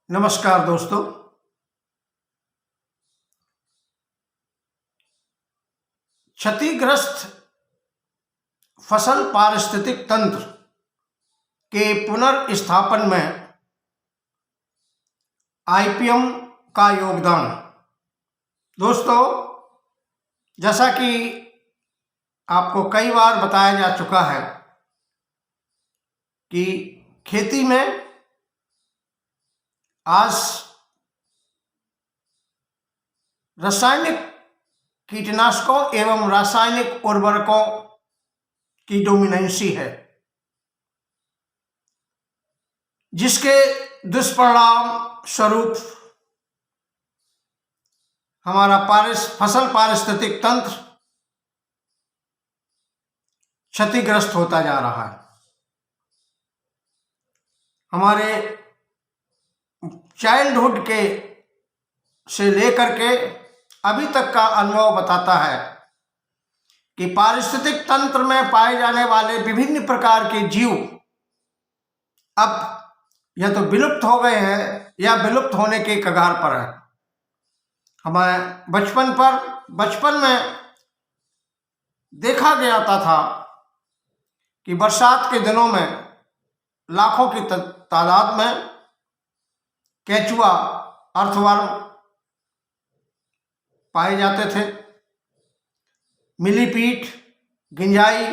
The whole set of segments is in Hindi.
नमस्कार दोस्तों। क्षतिग्रस्त फसल पारिस्थितिक तंत्र के पुनर्स्थापन में आईपीएम का योगदान। दोस्तों, जैसा कि आपको कई बार बताया जा चुका है कि खेती में आज रासायनिक कीटनाशकों एवं रासायनिक उर्वरकों की डोमिनेंसी है, जिसके दुष्परिणाम स्वरूप हमारा फसल पारिस्थितिक तंत्र क्षतिग्रस्त होता जा रहा है। हमारे चाइल्डहुड के से लेकर के अभी तक का अनुभव बताता है कि पारिस्थितिक तंत्र में पाए जाने वाले विभिन्न प्रकार के जीव अब या तो विलुप्त हो गए हैं या विलुप्त होने के कगार पर है। हमें बचपन में देखा गया था कि बरसात के दिनों में लाखों की तादाद में केंचुआ, अर्थवर्म पाए जाते थे। मिलीपीट, गिंजाई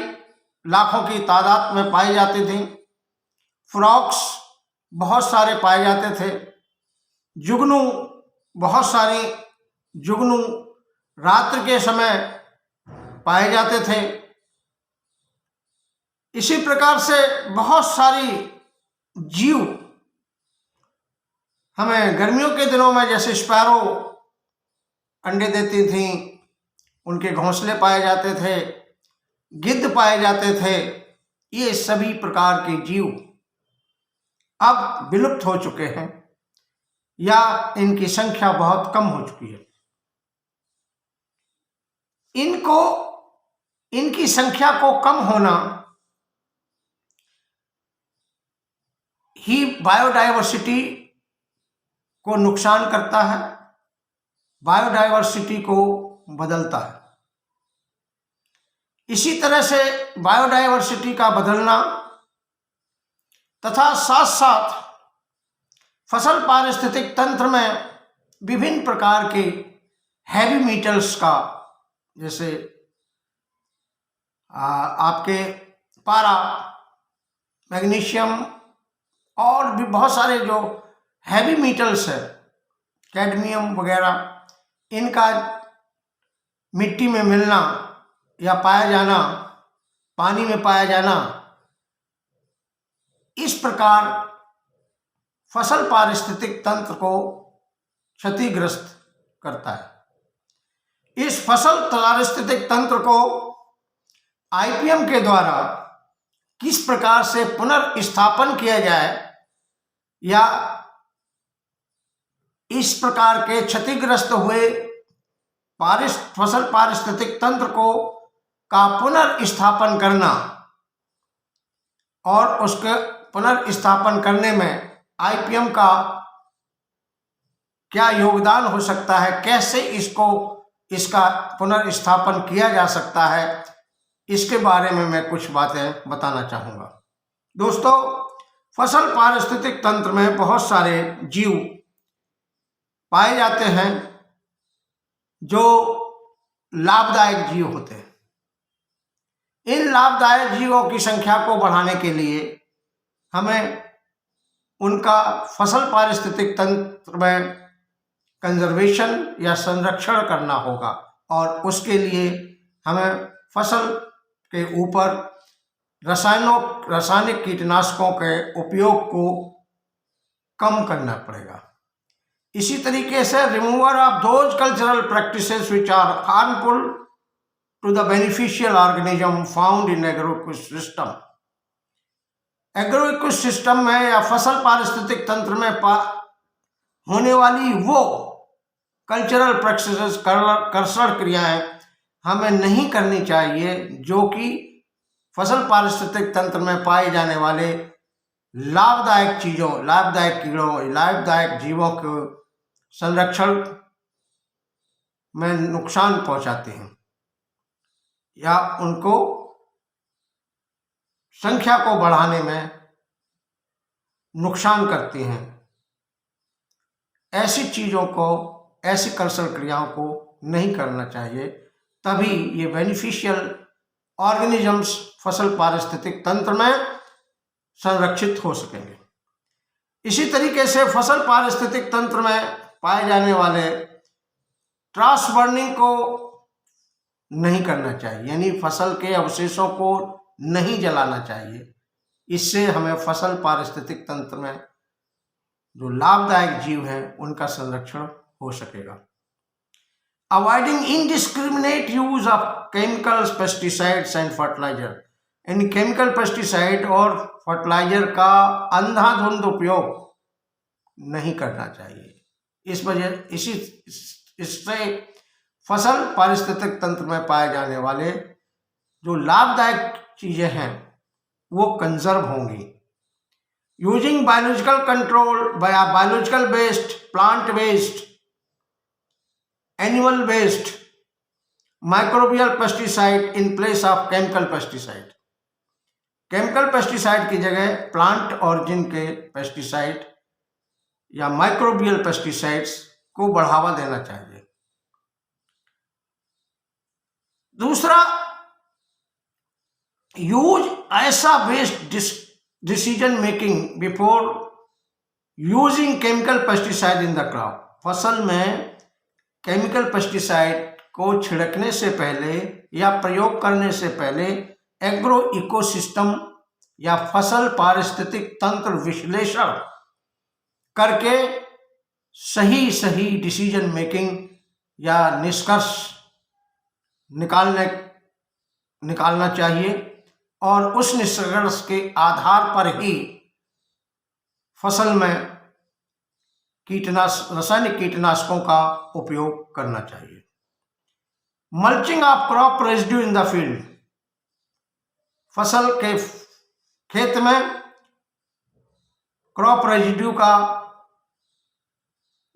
लाखों की तादाद में पाई जाती थी। फ्रॉक्स बहुत सारे पाए जाते थे। जुगनू, बहुत सारी जुगनू रात्रि के समय पाए जाते थे। इसी प्रकार से बहुत सारी जीव हमें गर्मियों के दिनों में, जैसे स्पैरो अंडे देती थी, उनके घोंसले पाए जाते थे, गिद्ध पाए जाते थे। ये सभी प्रकार के जीव अब विलुप्त हो चुके हैं या इनकी संख्या बहुत कम हो चुकी है। इनकी संख्या को कम होना ही बायोडायवर्सिटी को नुकसान करता है, बायोडायवर्सिटी को बदलता है। इसी तरह से बायोडायवर्सिटी का बदलना तथा साथ साथ फसल पारिस्थितिक तंत्र में विभिन्न प्रकार के हैवी मेटल्स का, जैसे आपके पारा, मैग्नीशियम और भी बहुत सारे जो हैवी मेटल्स है, कैडमियम वगैरह, इनका मिट्टी में मिलना या पाया जाना, पानी में पाया जाना, इस प्रकार फसल पारिस्थितिक तंत्र को क्षतिग्रस्त करता है। इस फसल पारिस्थितिक तंत्र को आईपीएम के द्वारा किस प्रकार से पुनर्स्थापन किया जाए या इस प्रकार के क्षतिग्रस्त हुए फसल पारिस्थितिक तंत्र का पुनर्स्थापन करना और उसके पुनर्स्थापन करने में आईपीएम का क्या योगदान हो सकता है, कैसे इसका पुनर्स्थापन किया जा सकता है, इसके बारे में मैं कुछ बातें बताना चाहूँगा। दोस्तों, फसल पारिस्थितिक तंत्र में बहुत सारे जीव पाए जाते हैं जो लाभदायक जीव होते हैं। इन लाभदायक जीवों की संख्या को बढ़ाने के लिए हमें उनका फसल पारिस्थितिक तंत्र में कंजर्वेशन या संरक्षण करना होगा और उसके लिए हमें फसल के ऊपर रासायनिक कीटनाशकों के उपयोग को कम करना पड़ेगा। इसी तरीके से remover of those cultural practices which are harmful to the beneficial organism found in agroecosystem. Agroecosystem में या फसल पारिस्थितिक तंत्र में होने वाली वो कल्चरल प्रैक्टिसेस, कर्षण क्रियाएं हमें नहीं करनी चाहिए जो कि फसल पारिस्थितिक तंत्र में पाए जाने वाले लाभदायक चीज़ों, लाभदायक कीड़ों, लाभदायक जीवों के संरक्षण में नुकसान पहुंचाते हैं या उनको संख्या को बढ़ाने में नुकसान करती हैं। ऐसी चीज़ों को, ऐसी कौशल क्रियाओं को नहीं करना चाहिए, तभी ये बेनिफिशियल ऑर्गेनिजम्स फसल पारिस्थितिक तंत्र में संरक्षित हो सकेंगे। इसी तरीके से फसल पारिस्थितिक तंत्र में पाए जाने वाले ट्राश बर्निंग को नहीं करना चाहिए, यानी फसल के अवशेषों को नहीं जलाना चाहिए। इससे हमें फसल पारिस्थितिक तंत्र में जो लाभदायक जीव हैं उनका संरक्षण हो सकेगा। Avoiding indiscriminate use of chemicals, pesticides and fertiliser, यानी केमिकल, पेस्टिसाइड और फर्टिलाइजर का अंधाधुंध उपयोग नहीं करना चाहिए। इससे फसल पारिस्थितिक तंत्र में पाए जाने वाले जो लाभदायक चीजें हैं वो कंजर्व होंगी। Using biological control, biological based, plant based, animal based microbial pesticide in place of chemical pesticide. Chemical pesticide की जगह प्लांट ऑरिजिन के पेस्टिसाइड या माइक्रोबियल पेस्टिसाइड्स को बढ़ावा देना चाहिए। दूसरा, यूज ऐसा based decision making before using chemical pesticide in the crop. फसल में केमिकल पेस्टिसाइड को छिड़कने से पहले या प्रयोग करने से पहले एग्रो इकोसिस्टम या फसल पारिस्थितिक तंत्र विश्लेषण करके सही डिसीजन मेकिंग या निष्कर्ष निकालना चाहिए और उस निष्कर्ष के आधार पर ही फसल में रासायनिक कीटनाशकों का उपयोग करना चाहिए। Mulching of crop residue in the field, फसल के खेत में क्रॉप रेजिड्यू का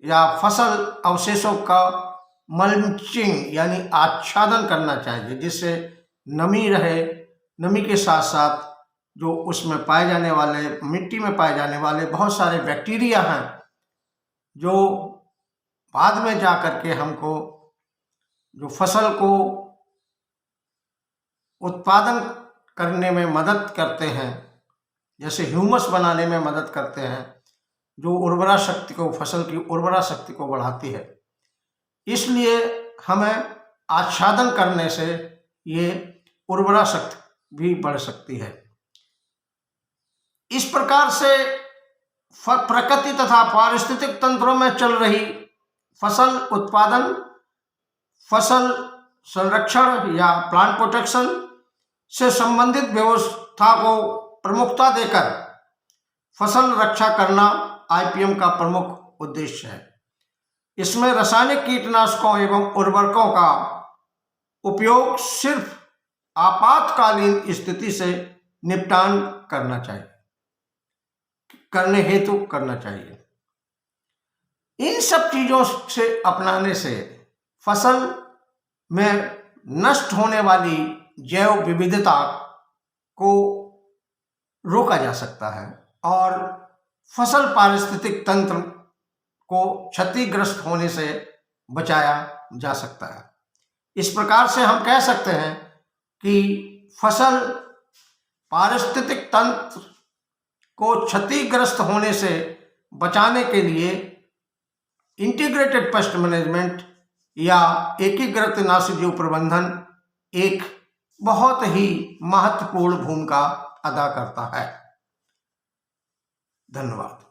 या फसल अवशेषों का मल्चिंग यानी आच्छादन करना चाहिए, जिससे नमी रहे। नमी के साथ साथ जो उसमें पाए जाने वाले, मिट्टी में पाए जाने वाले बहुत सारे बैक्टीरिया हैं जो बाद में जा कर के हमको जो फसल को उत्पादन करने में मदद करते हैं, जैसे ह्यूमस बनाने में मदद करते हैं, जो उर्वरा शक्ति को, फसल की उर्वरा शक्ति को बढ़ाती है। इसलिए हमें आच्छादन करने से ये उर्वरा शक्ति भी बढ़ सकती है। इस प्रकार से प्रकृति तथा पारिस्थितिक तंत्रों में चल रही फसल उत्पादन, फसल संरक्षण या प्लांट प्रोटेक्शन से संबंधित व्यवस्था को प्रमुखता देकर फसल रक्षा करना आईपीएम का प्रमुख उद्देश्य है। इसमें रासायनिक कीटनाशकों एवं उर्वरकों का उपयोग सिर्फ आपातकालीन स्थिति से निपटान करने हेतु करना चाहिए। इन सब चीजों से अपनाने से फसल में नष्ट होने वाली जैव विविधता को रोका जा सकता है और फसल पारिस्थितिक तंत्र को क्षतिग्रस्त होने से बचाया जा सकता है। इस प्रकार से हम कह सकते हैं कि फसल पारिस्थितिक तंत्र को क्षतिग्रस्त होने से बचाने के लिए इंटीग्रेटेड पेस्ट मैनेजमेंट या एकीकृत नाशीजीव प्रबंधन एक बहुत ही महत्वपूर्ण भूमिका अदा करता है। धन्यवाद।